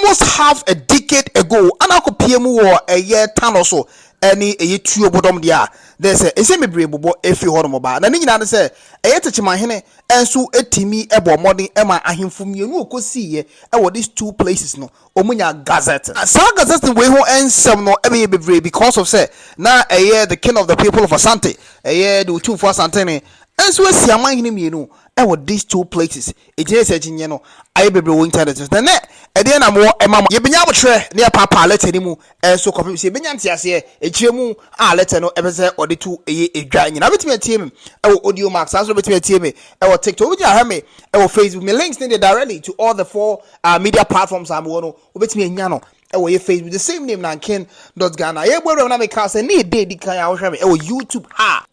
almost half a decade ago, and I could PM war a year Tanoso, any a Tuobodom dia. They say, a semi brave boy if you hold mobile. And then say, a TECHIMAN and so a Timmy Ebo Modern Emma and him from you could see these two places no. Omunya Gazette. Some Gazette the way who ends some no every brave because of say now a year the king of the people of Asante, a year the Otumfuo Asantehene. And so see a Manhene these two places. It is a geniano. I be winter the net. And then I'm more Emma. You been able to near Papa let him and so copy say Benyantias here. A chemu, let no ever or the two a dragon. I bet me a team. Audio Max, also bet me a team. I will take to over Hame. I will Facebook me links needed directly to all the four media platforms. I'm one who bet me a nyano. Or your Facebook the same name na K1ng Ghana. Yeah, boy, when I make cast any day, the kind of YouTube.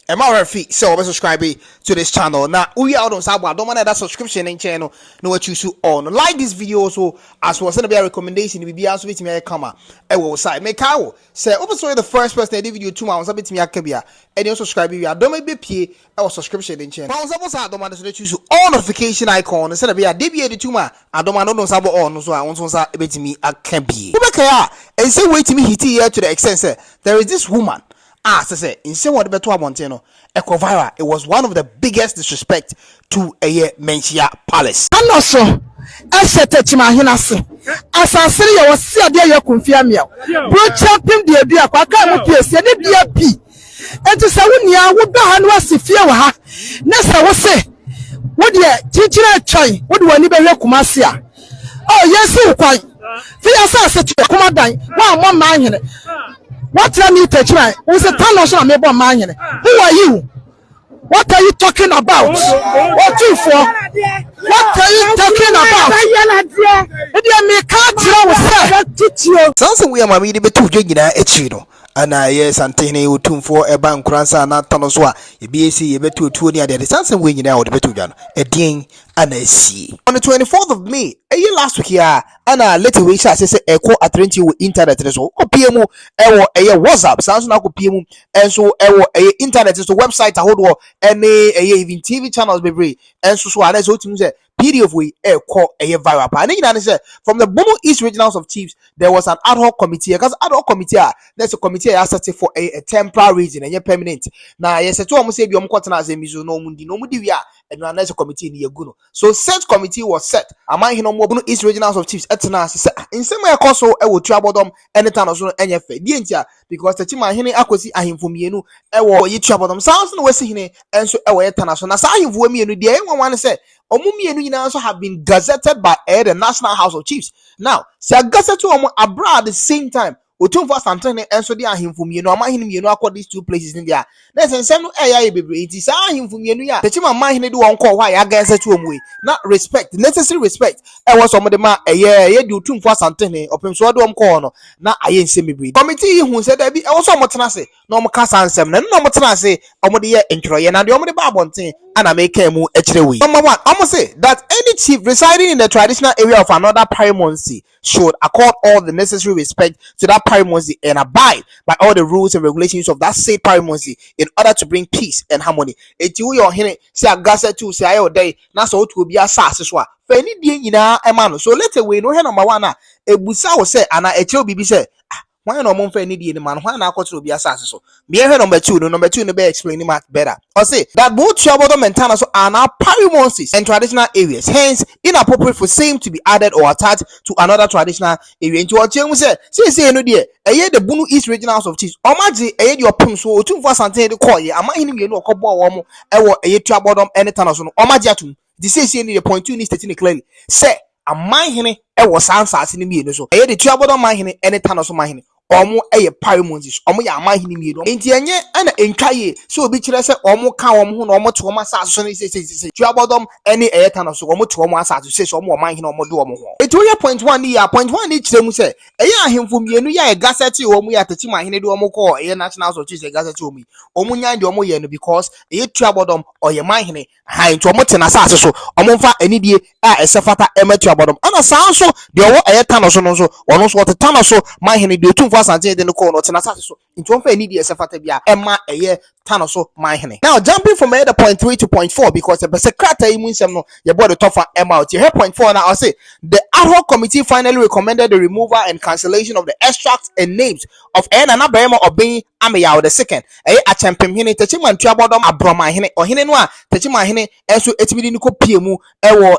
Am I right? So subscribe to this channel. Now we are on Sabo. Don't mind that subscription in channel. No what you should on. Like this video also as well. Send a recommendation. If you also with me, come on. I will say make cow. Say also the first person I did video 2 months. I bet me akabia. And you subscribe. You don't make pay our subscription in channel. I don't mind to choose all notification icon. Instead of be a DBA the 2 months. I don't mind no Sabo on. So I want to say bet me akabia. And say wait to me hit here to the extent there is this woman say in say what beto Montano eco viral. It was one of the biggest disrespect to a Menchia palace. Tanoso TECHIMAN Asante ya wasi ade ya kumfia miao bro champion de bia kwa ka mo pese ne bia pi enti sa wonia wo ba ha no asifia wa ha na sa wo se wo de chichira chai wo de wani be hwe kumase a oh yes kwan Fia say to come down. One Manhene. What tell me TECHIMAN? Who's a Tanoso and Mebo Manhene? Who are you? What are you talking about? Otumfuo. What are you talking about? Something we are mammy the two jigina echino. And yes, Antene Otumfuo Eban Kransa na Tanoso. A BAC betu 20 at the Sansa winning out the betujan. A ding and a sea. On the 24th of May, a year last week here, and later we shall say a call at internet so PMO a WhatsApp sounds like PMO and so a internet is a website I hold and even TV channels be free and so as say PDF we call a viral. And from the Bono Ɛast regionals of chiefs, there was an ad hoc committee because ad hoc committee there's a committee Asante for a temporary reason and permanent. Now yes, I told say no mundi we are and there's a committee in Yaguno. So such committee was set. Manhene no Bono Ɛast regionals of chiefs in some way also will Tuobodom and Tanoso NFA because the Manhene akosi ahimfumienu Tuobodom sounds no Wesihine and so Tanoso na sa ahimfumienu the one say Omumienu also have been gazetted by the National House of Chiefs. Now, see a gazette to abroad at the same time. Otumfuo Asantehene and so they are him from you know, Manhene across these two places in there. There's some baby. It is him from you. TECHIMAN Manhene do uncle why I guess it to not respect, necessary respect. I was some of the man a year do Otumfuo Asantehene open so do corner. Now I ain't semi breed. Committee who said there be also Motanase, no more cast answer, no more Motanase, Omodia enjoy and the only Babon thing. And I make him actually. Number one, I must say that any chief residing in the traditional area of another paramountcy should accord all the necessary respect to that paramountcy and abide by all the rules and regulations of that same paramountcy in order to bring peace and harmony. If you your hene say a gasa to say ayo day, na so to be a sasiswa. Feni di ina emano. So let's we no number one a busa will say and a chill bibi say. Why no more any the man? Why not to be assassin? So, be number two no be explaining much better. Or say that both Tuobodom and Tanoso are now paramountcies and traditional areas, hence inappropriate for same to be added or attached to another traditional area. Into what you say no dear. A year the Bono Ɛast regionals of chiefs. Omaji a year your pum so Otumfuo Asantehene call ye. Manhene no kobo womo. Ewo a year Tuobodom and Tanoso. Omaji atum. This is the point you need to clearly say. A Manhene was answers in the media. So, a the Tuobodom Manhene and Tanoso Manhene. Omo paramountcies omo ya Manhene mienu enti enye ana entwaye so obi kire se omo ka omo ho na omo to omo asase so se Tuobodom ene Tanoso omo to omo asase se omo Manhene omo do omo ho eti oye point 1 ni ya point 1 ni kire mu se eye ahemfo mienu ya gazette omo ya TECHIMAN do omo ko eye national so chief gazette omo nya de omo ye no because eye Tuobodom oye Manhene ha enti omo te na asase so omo mfa anidie a esefata ema Tuobodom ana san so de owo eye Tanoso no so ono so Tanoso Manhene de Otumfuo Asante de no call no tena so into on fa ni de sefata bia ema eye Tanoso Manhene. Now jumping from the point 3 to point 4 because the secretary imunsem no your boy the top for Emma out here. Point 4 now I'll say the ad hoc committee finally recommended the removal and cancellation of the extracts and names of Nana BARIMAH OBENG AMEYAW the second. AKYEMPEMHENE TECHIMAN Tuobodom ABROMANHENE or Hinenwa TECHIMAN enso etimi ni ko piemu ewo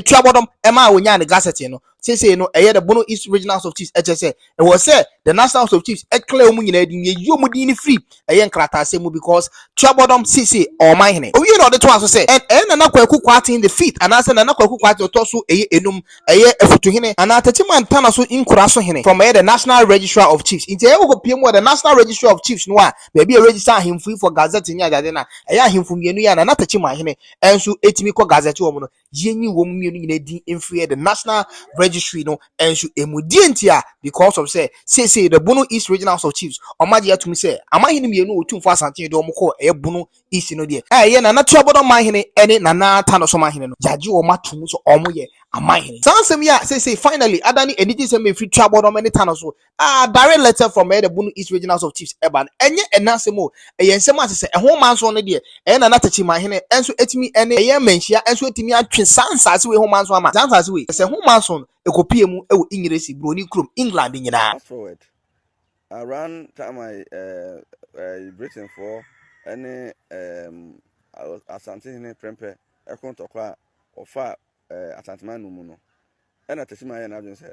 Tuobodom Emma wonya ne gasset no say no the Bono East Regional House of Chiefs HSA it was said the National House of Chiefs clear mu nyina din ye yomu din free nkrata asemu because Tuobodom CC or Manhene o you know the two so say and Nana KWAKU KWATENG the fifth and answer Nana KWAKU KWATENG otoso enum AFUTUHENE and TECHIMAN TANOSO NKURASOHENE from the National Registrar of Chiefs into go piemu the National Registrar of Chiefs no a baby register him free for gazette ni adade na him from mienu ya na TECHIMAN enso etimi ko gazette wo mu no yenyi wo mu mienu nyina din emfree the National Registry no enso emudientia because of say the Bono East Regional House of Chiefs omaje atumi say Manhene mienu Otumfuo Asantehene de omko Bono East no de na Tuobodom Manhene ene na Tanoso Manhene no jaji o matum so omoye Manhene sansem ya say finally adani eniti say me free Tuobodom and Tanoso direct letter from the Bono East Regional House of Chiefs eban enye enasemo ensem asese ho manso no de na TECHIMAN enso etimi ene menhia enso etimi atwe sansase we ho manso ama sansase we se ho manso ekopie mu ewo English broni krom England nyina forward around time I Britain for any Asantehene prempe ekontokwa ofa Asanteman no mu no na TECHIMAN na adwen se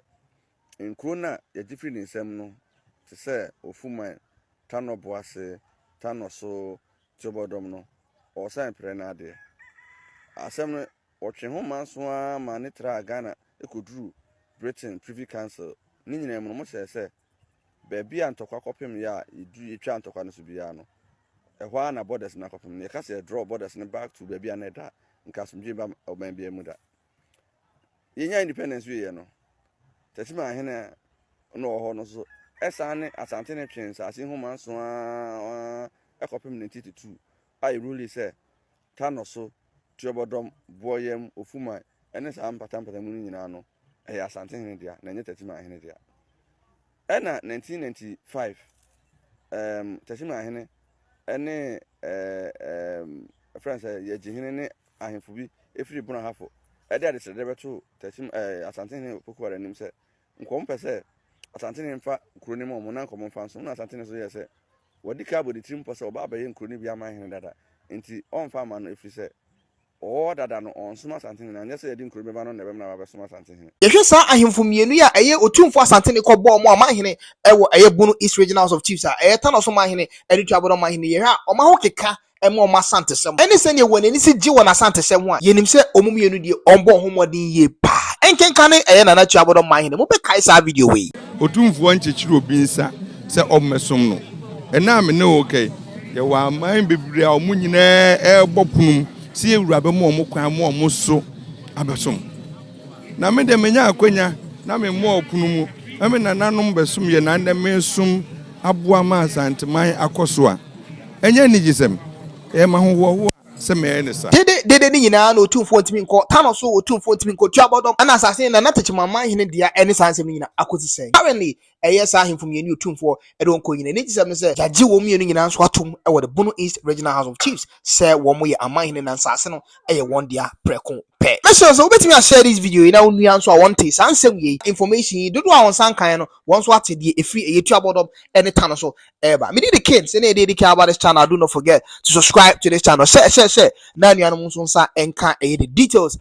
nkuna ye different nsem no te se ofuman Tanoboase Tanoso Tuobodom no o san prena de asem no otwe ho manso a manitra Ghana ekoduru Britain Privy Council ni nyina mu no mo se baby antokwa kopem ya edu etwa antokwa no so bia no ehwa na borders na kopem ne ka se draw borders ne back to baby aneda nka somdwe ba oban bia mu da yenya independence we no TECHIMAN no ho no so esane Asante ne twins ase ho manso a ekopem 1992 I rule say Tanoso Tuobodom boyem ofuma ene sa ampata mu nyina no Asantehene dia na nye TECHIMAN dia ena 1995 TECHIMAN ene France ye jihene ne ahemfo bi efiri bona hafo ede ade se debeto Asantehene pokuwa nim se nkom pese Asantehene mfa kroni mo na nkom mfa so na Asantehene so ye se wodi ka bodi trim pose oba abaye kroni bi Manhene dada enti onfa ma no efiri se o dada no on suma Asantehene na nyese yedi kroni ba no na be na ba suma Asantehene yehwe sa ahemfo mienu ya Otumfuo Asantehene ko bo mo Manhene ewo Bono East Regional House of Chiefs Tanoso Manhene Tuobodom Manhene ye ha o ma ho keka emo ma Asante sem eni se ne won eni se ji won Asante sem a yenim se omumienu die ombo homodin ye pa enkenkane na Tuobodom Manhene mo be kai sa video we Otumfuo nchechiri obi nsa se ommesom no ena me ne okay ye wa aman bebre a omu nyina ebopunum si ewura be mo omkwan mo omuso abesom na me de menya akwanya na me mo opunumu na me nananom besom ye na nde me som aboa ma Asanteman akoso a enya nigisem e ma ho wo se me ne sa dede ni nyina na Otumfuo ntimi nko Tanoso Otumfuo ntimi nko Tuobodom ana asase na TECHIMAN Manhene dia ene sansem nyina akoti sen currently sa ahemfo mienu Otumfuo ede onko nyina nigisem ne se jaji wo mienu nyina nso atom the Bono East Regional House of Chiefs say wo mo ye Manhene na nsase no won dia preko pe so obetimi a share this video na onua nso a wonte sansem ye information dodo a wonsan kan no wonso ate de efri Tuobodom ene Tanoso eba me the kids na dey care about this channel. Do not forget to subscribe to this channel share na nuanom nso nsa enka the details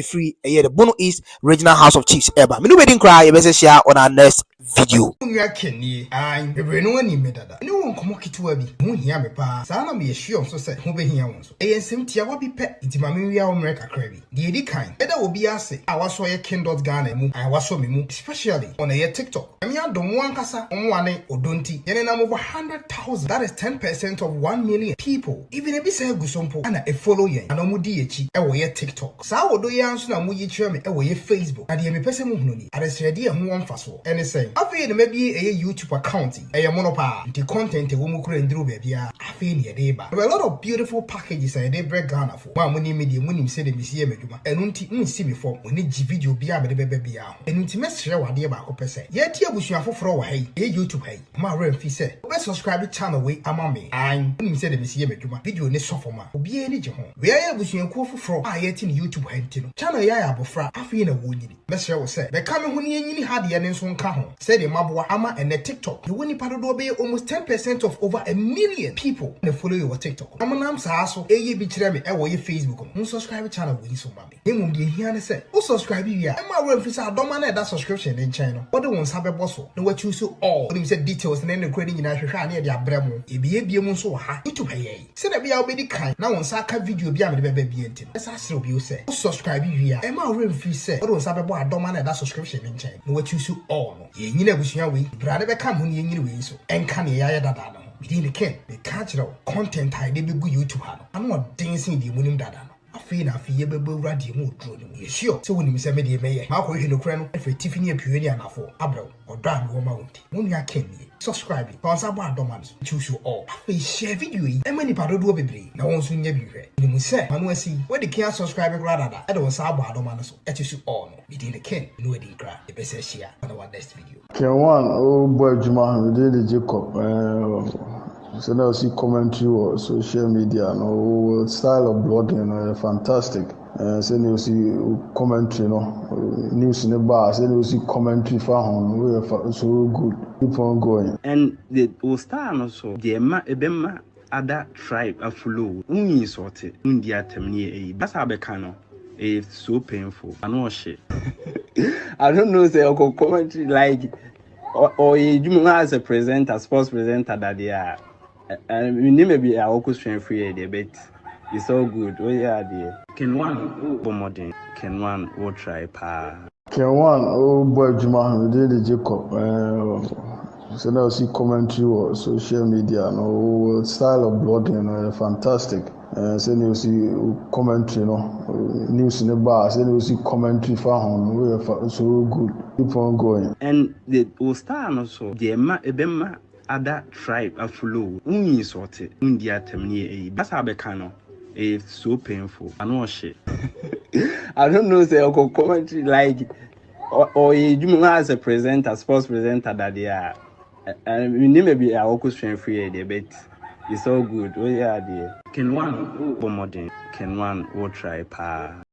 free the Bono East Regional House of Chiefs eba me no wedding cry you better share on our next video nwa keni an bebre no ani medada ne won komo kitwa bi hu hia me pa saa na me yehwe so se hu be hia won so ensem tia wa bi pe ntima me wia wo mre kakra bi de edi kan eda obi ase a waso ye K1ng Ghana mu a waso me mu especially on a TikTok emi adom wan kasa omwane odonti yene na mo 100,000 that is 10% of 1 million people even e bi say gusompo ana e follow yen ana mo di echi e wo ye TikTok saa wodo ye anso na mo yi kire me e wo ye Facebook na de me pese mu hunu ni adesrede e ho won faso ene say Afi maybe a YouTube account a monopa the content a woman couldn't do baby afi near deba. There are a lot of beautiful packages I did break Ghana for. One money medium when him said the museum and unti see before when it video be a baby and intimate share what dear back percent. Yet here we should have for hey a YouTube hey my rent fee said best subscribe to channel way amame and when him said the museum video ne sophomore be any home where we should go for I yet in YouTube hentino channel ya abofra afi na woni best share was said the coming when you had the ends on kahon said the mabwa ama and the TikTok the winning part of be almost 10% of over 1 million people that follow your TikTok. I'm an so a be chirame e Facebook who subscribe channel we so mami him dey hear say who subscribe you am my rent fee don't man that subscription in China but the ones have a boss no what you so all them say details and then credit na hwehwa na dey abramo e be mu so ha YouTube hey say na be a obedi kan na won sa ka video bi am de be bi enti esa sere obi o say who subscribe you am my rent fee say but the ones have a boss don't man that subscription in China no what you so all no ye nyina busua we brade be kam ho ne nyina we so enka ne ya dada no within the ken the cultural content I dey be go YouTube ha no I'm not dancing the munim dada no afi na afi ye bebe radio mu dro no ye sure so woni mi se me dey meye ma ko hwe no kura no efe tifini apue ni anafo abro odo an wo ma wonti wonu ya ken ni subscribe on sabo adoma so choose you all afi share video yi e mani padodo bebre na won so nya bi hwe ni mu se manu asi we dey can subscribe kura dada e dey sabo adoma so e choose you all no within the ken no e dey kra e be se share on our next video K1ng oh boy Juma we dey Jacob so now see commentary or social media no style of blogging fantastic so you see commentary no news in the bar so you see commentary for home we so good keep on going and the star also the ebema other tribe aflow unyi sorted India temni that's how becano it's so painful I know shit I don't know say commentary like or you as a presenter sports presenter that they are and we need maybe a work strength free debate. It's all good. Oh yeah, dear. K1ng modern. K1ng will try pa. K1ng oh boy Juma we dey Jacob so now see commentary or social media no style of blogging fantastic so you see commentary no news in the bar so you see commentary for home we so good keep on going and the star also the ebema other tribe aflow unyi sorted India temni that's how becano it's so painful I know shit I don't know say commentary like or you as a presenter sports presenter that they are and we need maybe a work strength free debate. It's all good. Oh yeah, dear. K1ng modern. K1ng will try pa.